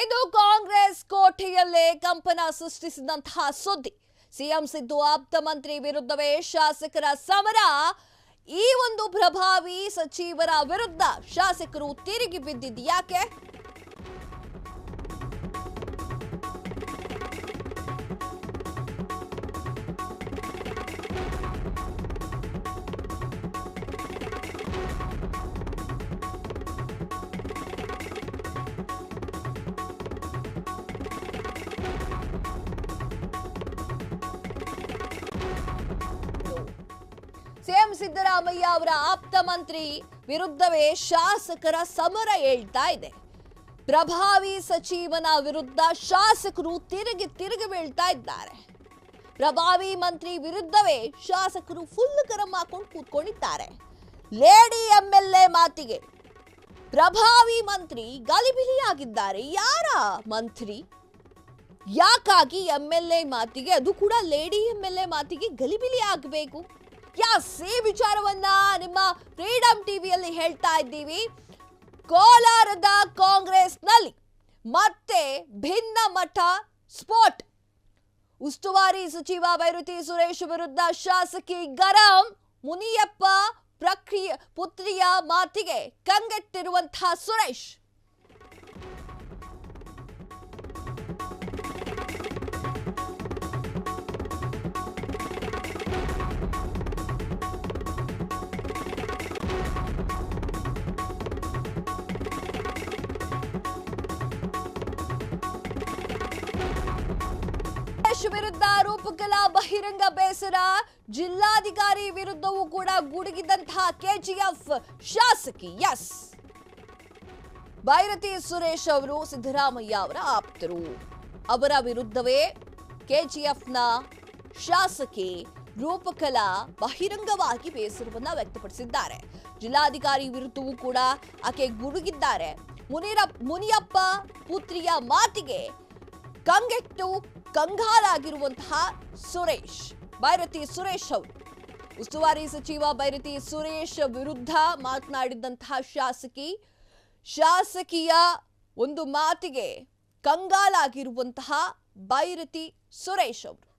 ಇದು ಕಾಂಗ್ರೆಸ್ ಕೋಟೆಯಲ್ಲೇ ಕಂಪನ ಸೃಷ್ಟಿಸಿದಂತಹ ಸುದ್ದಿ. ಸಿಎಂ ಸಿದ್ದು ಆಪ್ತ ಮಂತ್ರಿ ವಿರುದ್ಧವೇ ಶಾಸಕರ ಸಮರ. ಈ ಒಂದು ಪ್ರಭಾವಿ ಸಚಿವರ ವಿರುದ್ಧ ಶಾಸಕರು ತಿರುಗಿ ಬಿದ್ದಿದ್ದು ಯಾಕೆ? ಸಿಎಂ ಸಿದ್ದರಾಮಯ್ಯ ಅವರ ಆಪ್ತ ಮಂತ್ರಿ ವಿರುದ್ಧವೇ ಶಾಸಕರ ಸಮರ ಹೇಳ್ತಾ ಇದೆ. ಪ್ರಭಾವಿ ಸಚಿವನ ವಿರುದ್ಧ ಶಾಸಕರು ತಿರುಗಿ ಬೀಳ್ತಾ ಇದ್ದಾರೆ. ಪ್ರಭಾವಿ ಮಂತ್ರಿ ವಿರುದ್ಧವೇ ಶಾಸಕರು ಫುಲ್ ಗರಂ ಹಾಕೊಂಡು ಕೂತ್ಕೊಂಡಿದ್ದಾರೆ. ಲೇಡಿ ಎಂಎಲ್ಎ ಮಾತಿಗೆ ಪ್ರಭಾವಿ ಮಂತ್ರಿ ಗಲಿಬಿಲಿಯಾಗಿದ್ದಾರೆ. ಯಾರ ಮಂತ್ರಿ? ಯಾಕಾಗಿ ಎಂಎಲ್ಎ ಮಾತಿಗೆ, ಅದು ಕೂಡ ಲೇಡಿ ಎಂಎಲ್ಎ ಮಾತಿಗೆ ಗಲಿಬಿಲಿ ಆಗಬೇಕು? ಈ ವಿಚಾರವನ್ನ ನಿಮ್ಮ ಫ್ರೀಡಂ ಟಿವಿಯಲ್ಲಿ ಹೇಳ್ತಾ ಇದ್ದೀವಿ. ಕೋಲಾರದ ಕಾಂಗ್ರೆಸ್ನಲ್ಲಿ ಮತ್ತೆ ಭಿನ್ನ ಮಠ ಸ್ಫೋಟ್. ಉಸ್ತುವಾರಿ ಸಚಿವ ಬೈರತಿ ಸುರೇಶ್ ವಿರುದ್ಧ ಶಾಸಕಿ ಗರಂ. ಮುನಿಯಪ್ಪ ಪುತ್ರಿಯ ಮಾತಿಗೆ ಕಂಗೆಟ್ಟಿರುವಂತಹ ಸುರೇಶ್. ವಿರುದ್ಧ ರೂಪಕಲಾ ಬಹಿರಂಗ ಬೇಸರ. ಜಿಲ್ಲಾಧಿಕಾರಿ ವಿರುದ್ಧವೂ ಕೂಡ ಗುಡುಗಿದಂತಹ ಕೆಜಿಎಫ್ ಶಾಸಕಿ. ಬೈರತಿ ಸುರೇಶ್ ಅವರು ಸಿದ್ದರಾಮಯ್ಯ ಅವರ ಆಪ್ತರು. ಅವರ ವಿರುದ್ಧವೇ ಕೆಜಿಎಫ್ನ ಶಾಸಕಿ ರೂಪಕಲಾ ಬಹಿರಂಗವಾಗಿ ಬೇಸರವನ್ನ ವ್ಯಕ್ತಪಡಿಸಿದ್ದಾರೆ. ಜಿಲ್ಲಾಧಿಕಾರಿ ವಿರುದ್ಧವೂ ಕೂಡ ಆಕೆ ಗುಡುಗಿದ್ದಾರೆ. ಮುನಿಯಪ್ಪ ಪುತ್ರಿಯ ಮಾತಿಗೆ ಕಂಗೆಟ್ಟು ಕಂಗಾಲಾಗಿರುವಂತಹ ಸುರೇಶ್, ಬೈರತಿ ಸುರೇಶ್ ಅವರು. ಉಸ್ತುವಾರಿ ಸಚಿವ ಬೈರತಿ ಸುರೇಶ್ ವಿರುದ್ಧ ಮಾತನಾಡಿದಂತಹ ಶಾಸಕಿಯ ಒಂದು ಮಾತಿಗೆ ಕಂಗಾಲಾಗಿರುವಂತಹ ಬೈರತಿ ಸುರೇಶ್ ಅವರು.